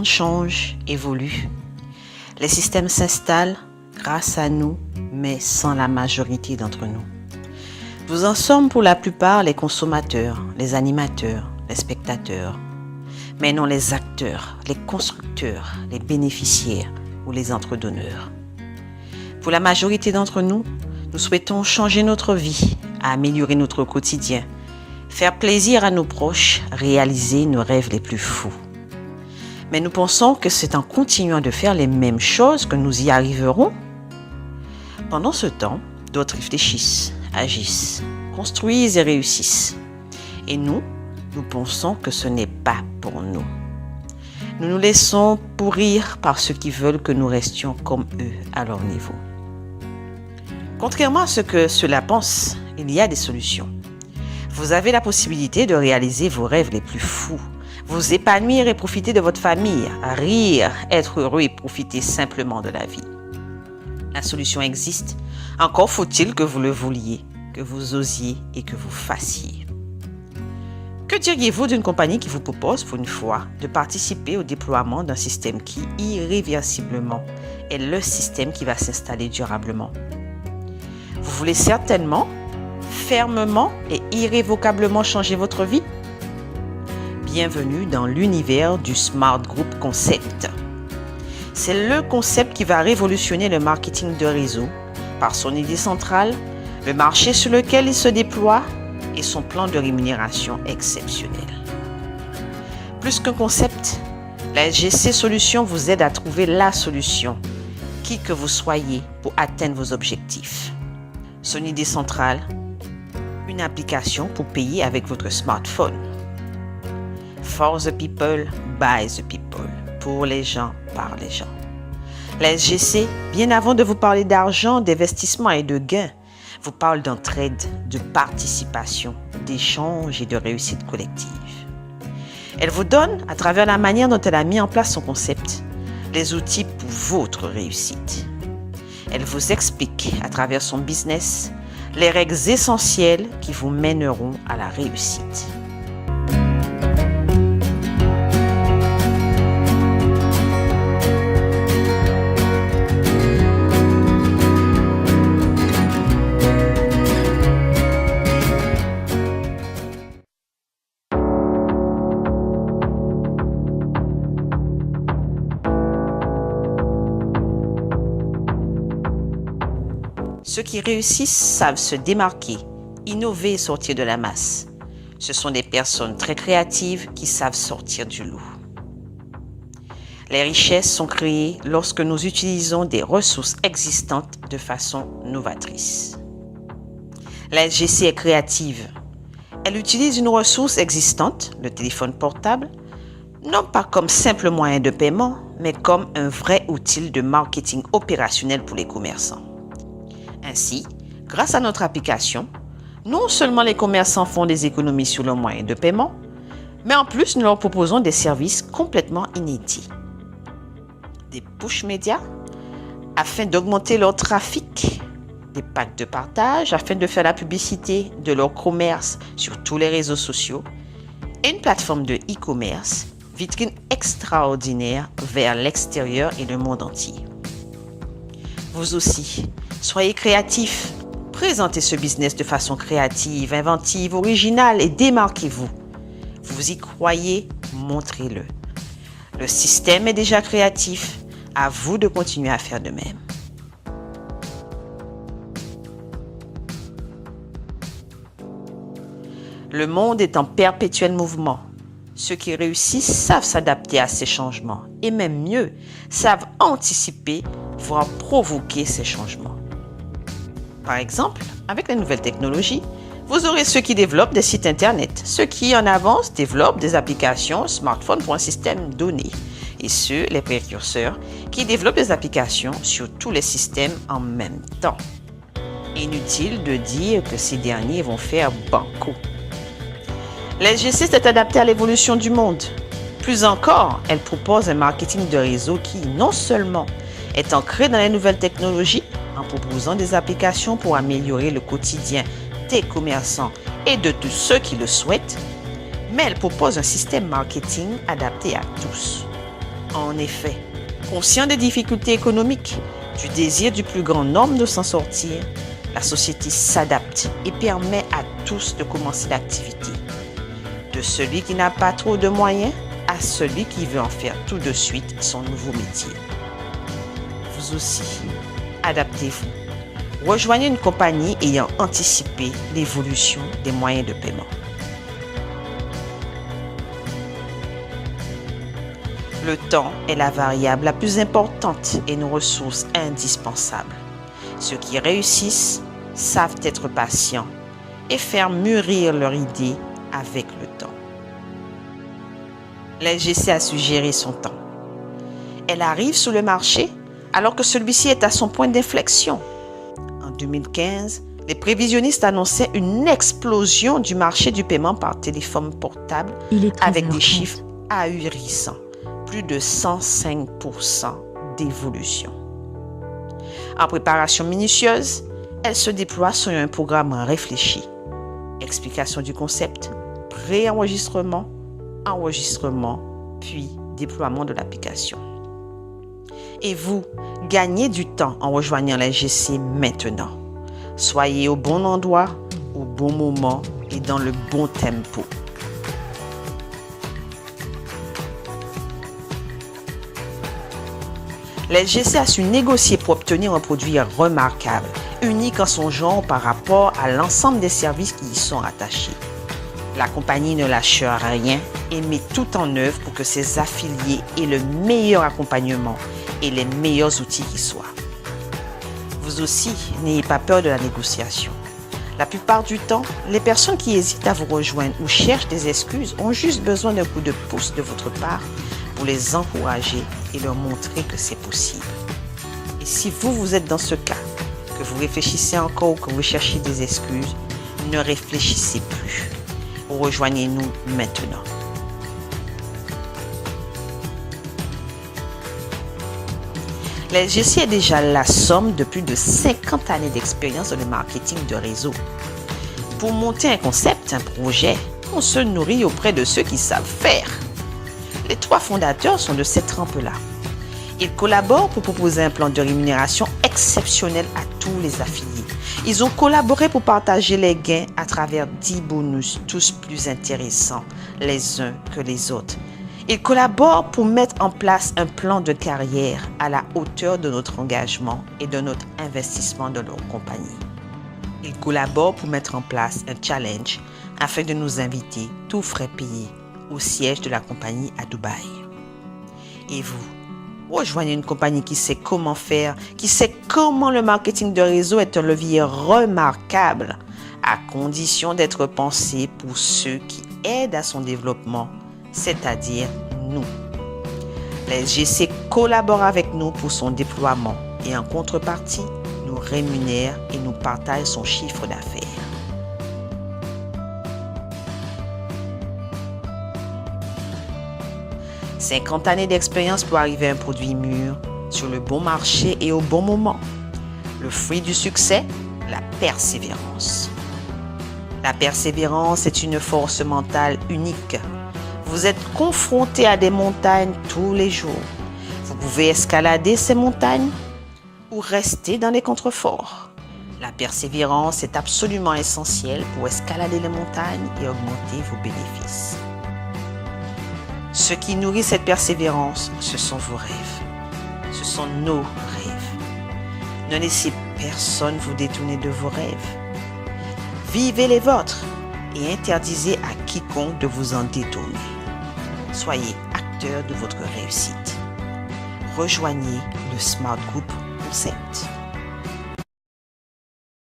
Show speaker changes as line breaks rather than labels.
monde change, évolue. Les systèmes s'installent grâce à nous, mais sans la majorité d'entre nous. Nous en sommes pour la plupart les consommateurs, les animateurs, les spectateurs, mais non les acteurs, les constructeurs, les bénéficiaires ou les entrepreneurs. Pour la majorité d'entre nous, nous souhaitons changer notre vie, améliorer notre quotidien, faire plaisir à nos proches, réaliser nos rêves les plus fous. Mais nous pensons que c'est en continuant de faire les mêmes choses que nous y arriverons. Pendant ce temps, d'autres réfléchissent, agissent, construisent et réussissent. Et nous pensons que ce n'est pas pour nous. Nous nous laissons pourrir par ceux qui veulent que nous restions comme eux à leur niveau. Contrairement à ce que ceux-là pensent, il y a des solutions. Vous avez la possibilité de réaliser vos rêves les plus fous, vous épanouir et profiter de votre famille, rire, être heureux et profiter simplement de la vie. La solution existe, encore faut-il que vous le vouliez, que vous osiez et que vous fassiez. Que diriez-vous d'une compagnie qui vous propose pour une fois de participer au déploiement d'un système qui, irréversiblement, est le système qui va s'installer durablement? Vous voulez certainement, fermement et irrévocablement changer votre vie? Bienvenue dans l'univers du Smart Group Concept. C'est le concept qui va révolutionner le marketing de réseau par son idée centrale, le marché sur lequel il se déploie et son plan de rémunération exceptionnel. Plus qu'un concept, la SGC Solutions vous aide à trouver la solution, qui que vous soyez, pour atteindre vos objectifs. Son idée centrale, une application pour payer avec votre smartphone. For the people, by the people. Pour les gens, par les gens. La SGC, bien avant de vous parler d'argent, d'investissement et de gains, vous parle d'entraide, de participation, d'échange et de réussite collective. Elle vous donne, à travers la manière dont elle a mis en place son concept, les outils pour votre réussite. Elle vous explique, à travers son business, les règles essentielles qui vous mèneront à la réussite. Ceux qui réussissent savent se démarquer, innover et sortir de la masse. Ce sont des personnes très créatives qui savent sortir du lot. Les richesses sont créées lorsque nous utilisons des ressources existantes de façon novatrice. La SGC est créative. Elle utilise une ressource existante, le téléphone portable, non pas comme simple moyen de paiement, mais comme un vrai outil de marketing opérationnel pour les commerçants. Ainsi, grâce à notre application, non seulement les commerçants font des économies sur le moyen de paiement, mais en plus nous leur proposons des services complètement inédits. Des push médias afin d'augmenter leur trafic, des packs de partage afin de faire la publicité de leur commerce sur tous les réseaux sociaux et une plateforme de e-commerce, vitrine extraordinaire vers l'extérieur et le monde entier. Vous aussi, soyez créatifs, présentez ce business de façon créative, inventive, originale et démarquez-vous. Vous y croyez, montrez-le. Le système est déjà créatif, à vous de continuer à faire de même. Le monde est en perpétuel mouvement. Ceux qui réussissent savent s'adapter à ces changements et même mieux, savent anticiper, voire provoquer ces changements. Par exemple, avec les nouvelles technologies, vous aurez ceux qui développent des sites internet, ceux qui en avance développent des applications smartphone pour un système donné et ceux, les précurseurs, qui développent des applications sur tous les systèmes en même temps. Inutile de dire que ces derniers vont faire banco. La SGC s'est adaptée à l'évolution du monde. Plus encore, elle propose un marketing de réseau qui, non seulement est ancré dans les nouvelles technologies, en proposant des applications pour améliorer le quotidien des commerçants et de tous ceux qui le souhaitent, mais elle propose un système marketing adapté à tous. En effet, conscient des difficultés économiques, du désir du plus grand nombre de s'en sortir, la société s'adapte et permet à tous de commencer l'activité. De celui qui n'a pas trop de moyens à celui qui veut en faire tout de suite son nouveau métier. Vous aussi, adaptez-vous. Rejoignez une compagnie ayant anticipé l'évolution des moyens de paiement. Le temps est la variable la plus importante et nos ressources indispensables. Ceux qui réussissent savent être patients et faire mûrir leur idée avec le temps. La SGC a su gérer son temps. Elle arrive sur le marché alors que celui-ci est à son point d'inflexion. En 2015, les prévisionnistes annonçaient une explosion du marché du paiement par téléphone portable avec des chiffres ahurissants. Plus de 105% d'évolution. En préparation minutieuse, elle se déploie sur un programme réfléchi. Explication du concept, pré-enregistrement, enregistrement, puis déploiement de l'application. Et vous, gagnez du temps en rejoignant la SGC maintenant. Soyez au bon endroit, au bon moment et dans le bon tempo. La SGC a su négocier pour obtenir un produit remarquable, unique en son genre par rapport à l'ensemble des services qui y sont rattachés. La compagnie ne lâche rien et met tout en œuvre pour que ses affiliés aient le meilleur accompagnement et les meilleurs outils qui soient. Vous aussi, n'ayez pas peur de la négociation. La plupart du temps, les personnes qui hésitent à vous rejoindre ou cherchent des excuses ont juste besoin d'un coup de pouce de votre part pour les encourager et leur montrer que c'est possible. Et si vous êtes dans ce cas, que vous réfléchissez encore ou que vous cherchez des excuses, ne réfléchissez plus. Rejoignez-nous maintenant. La SGC est déjà la somme de plus de 50 années d'expérience dans le marketing de réseau. Pour monter un concept, un projet, on se nourrit auprès de ceux qui savent faire. Les 3 fondateurs sont de cette trempe-là. Ils collaborent pour proposer un plan de rémunération exceptionnel à tous les affiliés. Ils ont collaboré pour partager les gains à travers 10 bonus, tous plus intéressants les uns que les autres. Ils collaborent pour mettre en place un plan de carrière à la hauteur de notre engagement et de notre investissement dans leur compagnie. Ils collaborent pour mettre en place un challenge afin de nous inviter, tous frais payés, au siège de la compagnie à Dubaï. Et vous, rejoignez une compagnie qui sait comment faire, qui sait comment le marketing de réseau est un levier remarquable, à condition d'être pensé pour ceux qui aident à son développement, c'est-à-dire nous. La SGC collabore avec nous pour son déploiement et en contrepartie, nous rémunère et nous partage son chiffre d'affaires. « 50 années d'expérience pour arriver à un produit mûr, sur le bon marché et au bon moment. Le fruit du succès, la persévérance. La persévérance est une force mentale unique. Vous êtes confronté à des montagnes tous les jours. Vous pouvez escalader ces montagnes ou rester dans les contreforts. La persévérance est absolument essentielle pour escalader les montagnes et augmenter vos bénéfices. Ce qui nourrit cette persévérance, ce sont vos rêves. Ce sont nos rêves. Ne laissez personne vous détourner de vos rêves. Vivez les vôtres et interdisez à quiconque de vous en détourner. Soyez acteur de votre réussite. Rejoignez le Smart Group Concept.